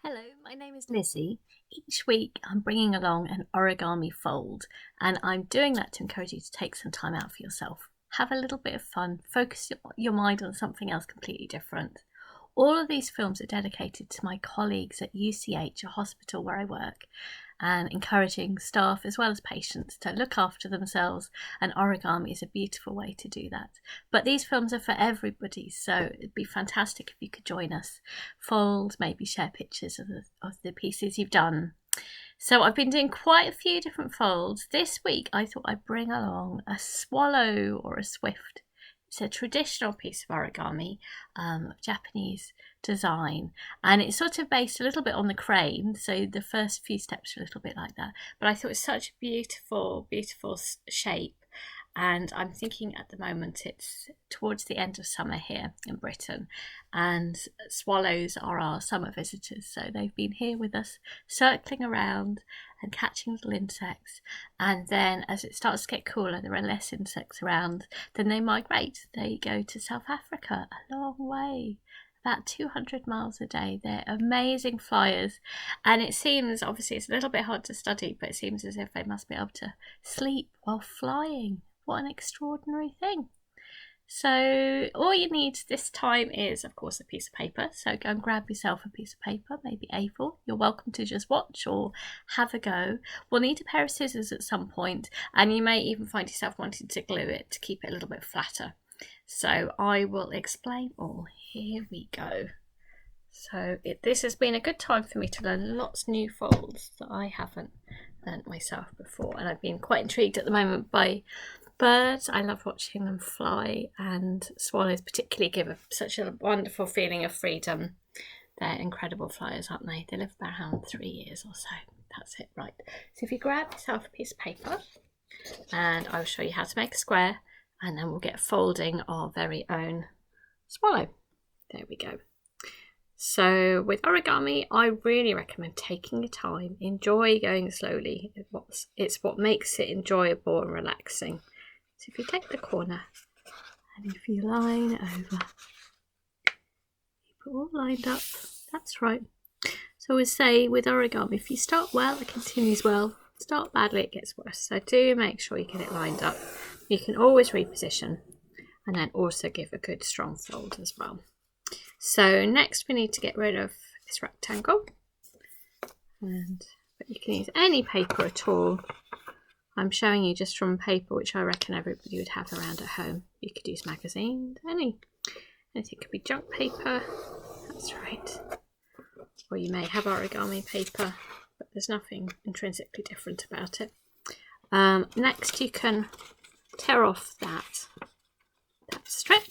Hello, my name is Lizzie. Each week I'm bringing along an origami fold, and I'm doing that to encourage you to take some time out for yourself. Have a little bit of fun, focus your mind on something else completely different. All of these films are dedicated to my colleagues at UCH, a hospital where I work, and encouraging staff as well as patients to look after themselves, and origami is a beautiful way to do that. But these films are for everybody, so it'd be fantastic if you could join us. Fold, maybe share pictures of the pieces you've done. So I've been doing quite a few different folds. This week I thought I'd bring along a swallow or a swift. It's a traditional piece of origami, Japanese design, and it's sort of based a little bit on the crane, so the first few steps are a little bit like that, but I thought it's such a beautiful shape, and I'm thinking at the moment it's towards the end of summer here in Britain, and swallows are our summer visitors, so they've been here with us circling around and catching little insects, and then as it starts to get cooler, there are less insects around, then they migrate. They go to South Africa, a long way, about 200 miles a day. They're amazing flyers, and it seems, obviously it's a little bit hard to study, but it seems as if they must be able to sleep while flying. What an extraordinary thing. So all you need this time is, of course, a piece of paper. So go and grab yourself a piece of paper, maybe A4. You're welcome to just watch or have a go. We'll need a pair of scissors at some point, and you may even find yourself wanting to glue it to keep it a little bit flatter. So I will explain all. Here we go. So this has been a good time for me to learn lots of new folds that I haven't learnt myself before, and I've been quite intrigued at the moment by birds. I love watching them fly, and swallows particularly give such a wonderful feeling of freedom. They're incredible flyers, aren't they? They live around 3 years or so. That's it, right. So if you grab yourself a piece of paper, and I will show you how to make a square, and then we'll get folding our very own swallow. There we go. So with origami, I really recommend taking your time. Enjoy going slowly. It's what makes it enjoyable and relaxing. So if you take the corner and if you line over, keep it all lined up. That's right. So we say with origami, if you start well, it continues well. Start badly, it gets worse. So do make sure you get it lined up. You can always reposition, and then also give a good strong fold as well. So next we need to get rid of this rectangle, but you can use any paper at all. I'm showing you just from paper which I reckon everybody would have around at home. You could use magazines, anything could be junk paper, that's right. Or you may have origami paper, but there's nothing intrinsically different about it. Next you can tear off that strip.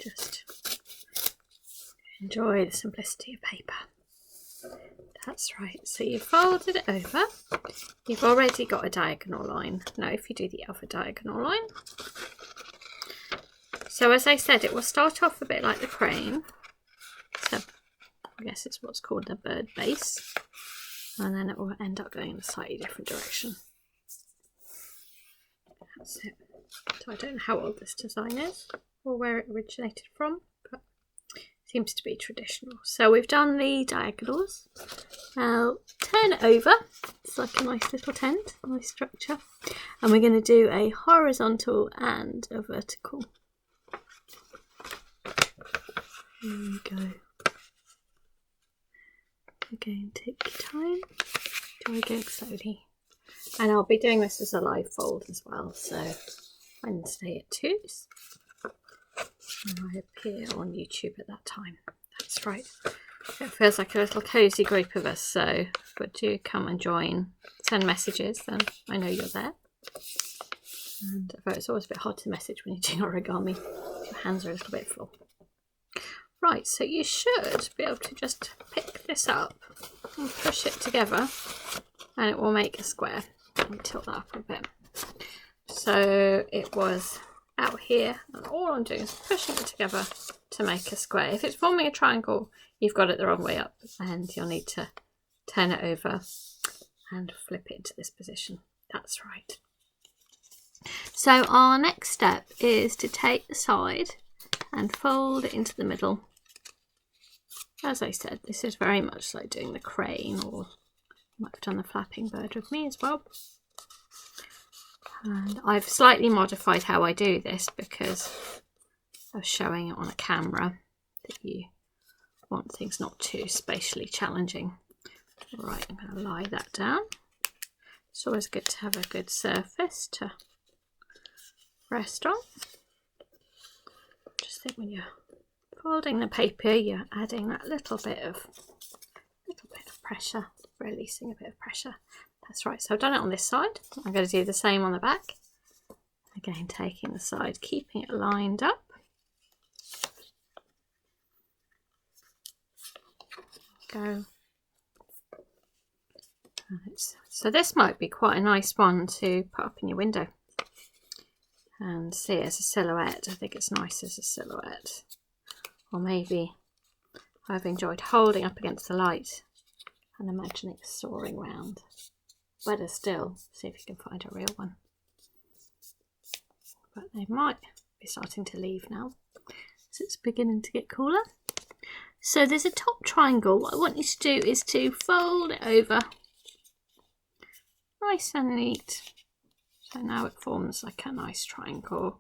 Just enjoy the simplicity of paper. That's right. So you folded it over. You've already got a diagonal line. Now if you do the other diagonal line. So as I said, it will start off a bit like the crane. So I guess it's what's called the bird base. And then it will end up going in a slightly different direction. That's it. So I don't know how old this design is or where it originated from, but it seems to be traditional. So we've done the diagonals. Now turn it over. It's like a nice little tent, nice structure. And we're going to do a horizontal and a vertical. There we go. Again, take your time. Try going slowly. And I'll be doing this as a live fold as well, so Wednesday at 2. And I appear on YouTube at that time. That's right. It feels like a little cosy group of us, so but do come and join. Send messages, then I know you're there. And it's always a bit hard to message when you're doing origami. Your hands are a little bit full. Right, so you should be able to just pick this up and push it together, and it will make a square. I'll tilt that up a bit. So it was out here, and all I'm doing is pushing it together to make a square. If it's forming a triangle, you've got it the wrong way up, and you'll need to turn it over and flip it into this position. That's right. So our next step is to take the side and fold it into the middle. As I said, this is very much like doing the crane, or you might have done the flapping bird with me as well. And I've slightly modified how I do this because of showing it on a camera, that you want things not too spatially challenging. Right, I'm going to lie that down. It's always good to have a good surface to rest on. Just think when you're folding the paper, you're adding that little bit of pressure, releasing a bit of pressure. That's right. So I've done it on this side. I'm going to do the same on the back. Again, taking the side, keeping it lined up. Go. So this might be quite a nice one to put up in your window and see as a silhouette. I think it's nice as a silhouette. Or maybe I've enjoyed holding up against the light and imagining it soaring round. Better still, see if you can find a real one. But they might be starting to leave now, so it's beginning to get cooler. So there's a top triangle. What I want you to do is to fold it over nice and neat. So now it forms like a nice triangle.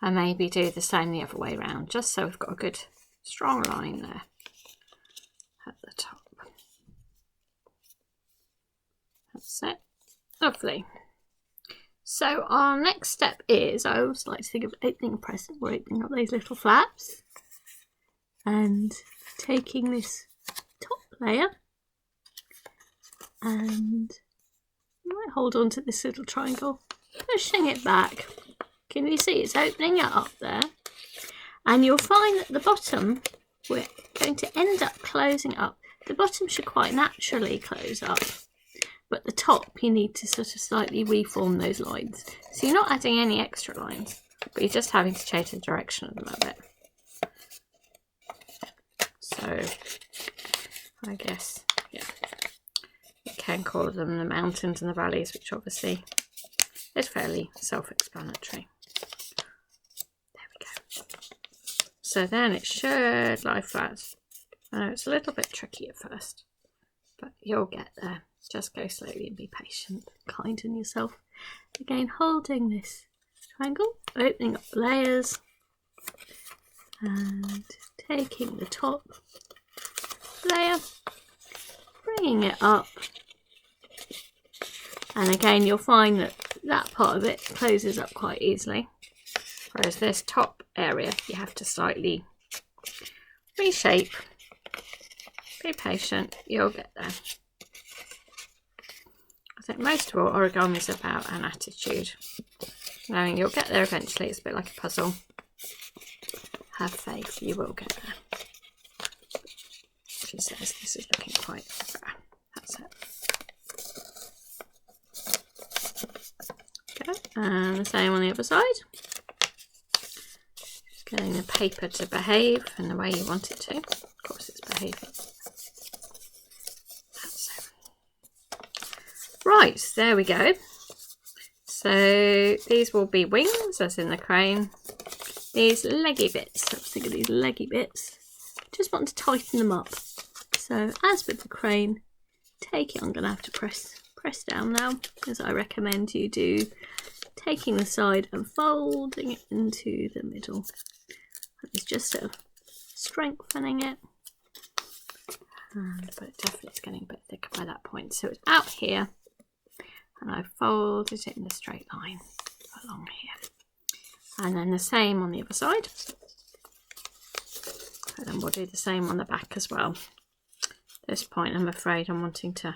And maybe do the same the other way around, just so we've got a good strong line there at the top. That's it. Lovely. So our next step is, I always like to think of opening a present. We're opening up those little flaps and taking this top layer, and you might hold on to this little triangle, pushing it back. Can you see it's opening it up there? And you'll find that the bottom, we're going to end up closing up. The bottom should quite naturally close up, but the top you need to sort of slightly reform those lines. So you're not adding any extra lines, but you're just having to change the direction of them a bit. So I guess, yeah, you can call them the mountains and the valleys, which obviously is fairly self-explanatory. There we go. So then it should lie flat. I know it's a little bit tricky at first, but you'll get there. Just go slowly and be patient, kind on yourself. Again, holding this triangle, opening up the layers, and taking the top layer, bringing it up. And again, you'll find that that part of it closes up quite easily. Whereas this top area, you have to slightly reshape. Be patient, you'll get there. I think most of all origami is about an attitude. Knowing you'll get there eventually. It's a bit like a puzzle. Have faith, you will get there. She says this is looking quite fair. That's it. Okay, and the same on the other side. Just getting the paper to behave in the way you want it to. Of course it's behaving. Right, there we go. So these will be wings, as in the crane. These leggy bits, let's think of these leggy bits. Just want to tighten them up. So as with the crane, take it, I'm going to have to press down now, as I recommend you do. Taking the side and folding it into the middle. It's just sort of strengthening it. But it definitely is getting a bit thicker by that point. So it's out here. And I folded it in a straight line along here. And then the same on the other side. And then we'll do the same on the back as well. At this point, I'm afraid I'm wanting to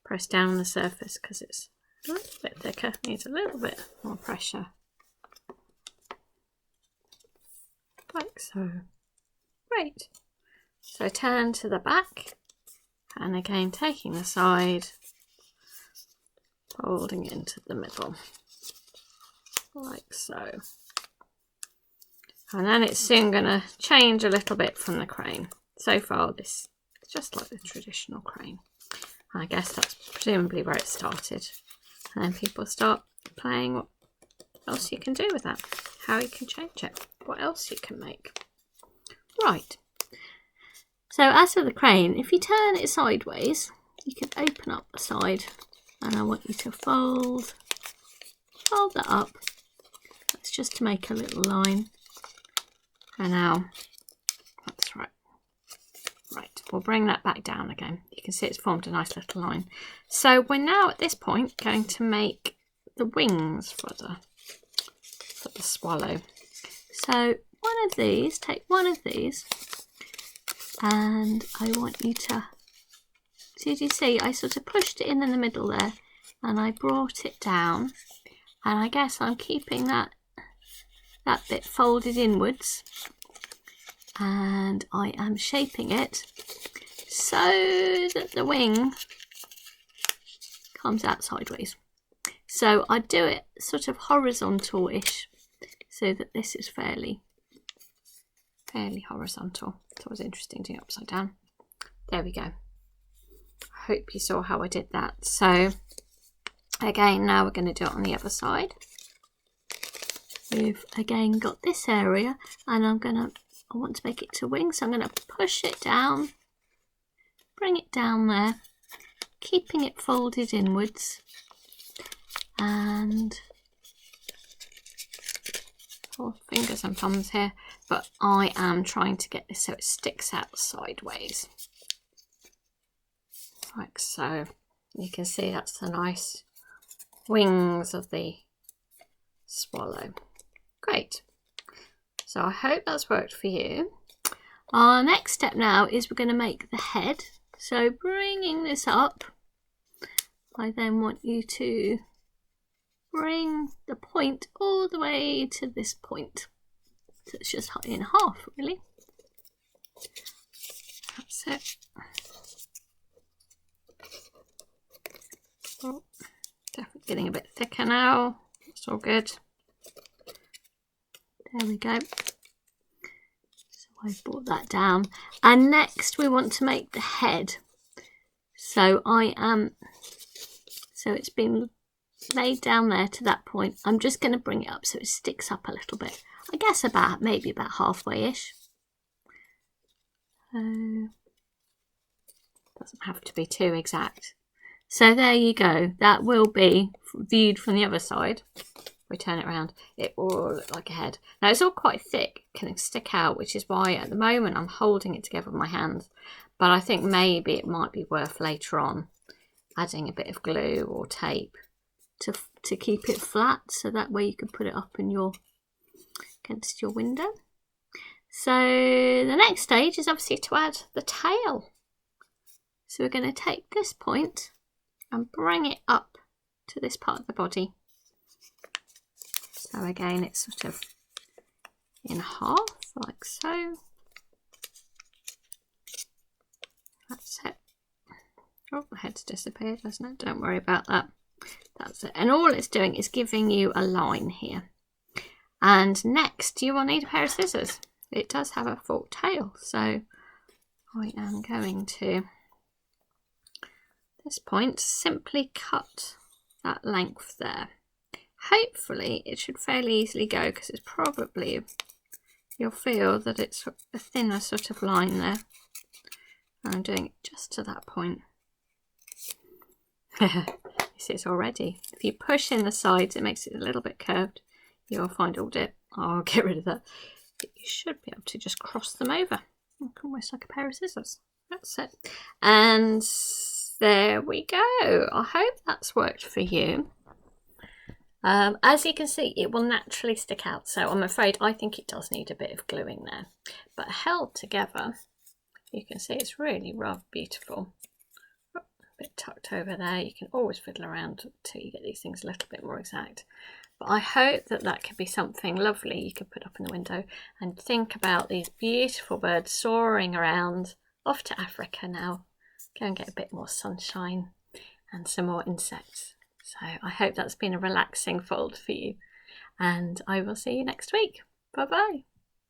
press down on the surface because it's a little bit thicker, needs a little bit more pressure. Like so. Great. So turn to the back, and again taking the side, folding it into the middle, like so. And then it's soon going to change a little bit from the crane. So far this is just like the traditional crane. I guess that's presumably where it started. And then people start playing what else you can do with that. how you can change it, what else you can make. Right, so as for the crane, if you turn it sideways, you can open up the side, and I want you to fold that up. That's just to make a little line. And now, that's right. Right, we'll bring that back down again. You can see it's formed a nice little line. So we're now at this point going to make the wings for the swallow. So take one of these, and I want you to, so did you see I sort of pushed it in the middle there, and I brought it down, and I guess I'm keeping that bit folded inwards, and I am shaping it so that the wing comes out sideways. So I do it sort of horizontal-ish, so that this is fairly horizontal. It's always interesting doing it upside down. There we go. I hope you saw how I did that. So again, now we're going to do it on the other side. We've again got this area, and I want to make it to wing, so I'm going to push it down, bring it down there, keeping it folded inwards, and fingers and thumbs here, but I am trying to get this so it sticks out sideways, like so. You can see that's the nice wings of the swallow. Great. So I hope that's worked for you. Our next step now is we're going to make the head. So bringing this up, I then want you to bring the point all the way to this point. So it's just in half, really. That's it. Oh, definitely getting a bit thicker now. It's all good. There we go. So I've brought that down. And next we want to make the head. So so it's been laid down there to that point. I'm just going to bring it up so it sticks up a little bit. I guess maybe about halfway-ish. Doesn't have to be too exact. So there you go. That will be viewed from the other side. We turn it around, it will look like a head. Now it's all quite thick, can stick out, which is why at the moment I'm holding it together with my hands. But I think maybe it might be worth later on adding a bit of glue or tape to keep it flat, so that way you can put it up in against your window. So the next stage is obviously to add the tail. So we're going to take this point and bring it up to this part of the body. So again, it's sort of in half, like so. That's it. Oh, the head's disappeared, hasn't it? Don't worry about that. That's it. And all it's doing is giving you a line here. And next, you will need a pair of scissors. It does have a forked tail, so I am going to, at this point, simply cut that length there. Hopefully it should fairly easily go, because it's probably, you'll feel that it's a thinner sort of line there. I'm doing it just to that point. You see it's already, if you push in the sides it makes it a little bit curved. You'll find I'll get rid of that. But you should be able to just cross them over. Almost like a pair of scissors. That's it. And there we go. I hope that's worked for you. As you can see, it will naturally stick out, so I'm afraid I think it does need a bit of gluing there, but held together you can see it's really rather beautiful. A bit tucked over there. You can always fiddle around until you get these things a little bit more exact, but I hope that could be something lovely you could put up in the window and think about these beautiful birds soaring around off to Africa now. Go and get a bit more sunshine and some more insects. So I hope that's been a relaxing fold for you, and I will see you next week. Bye bye.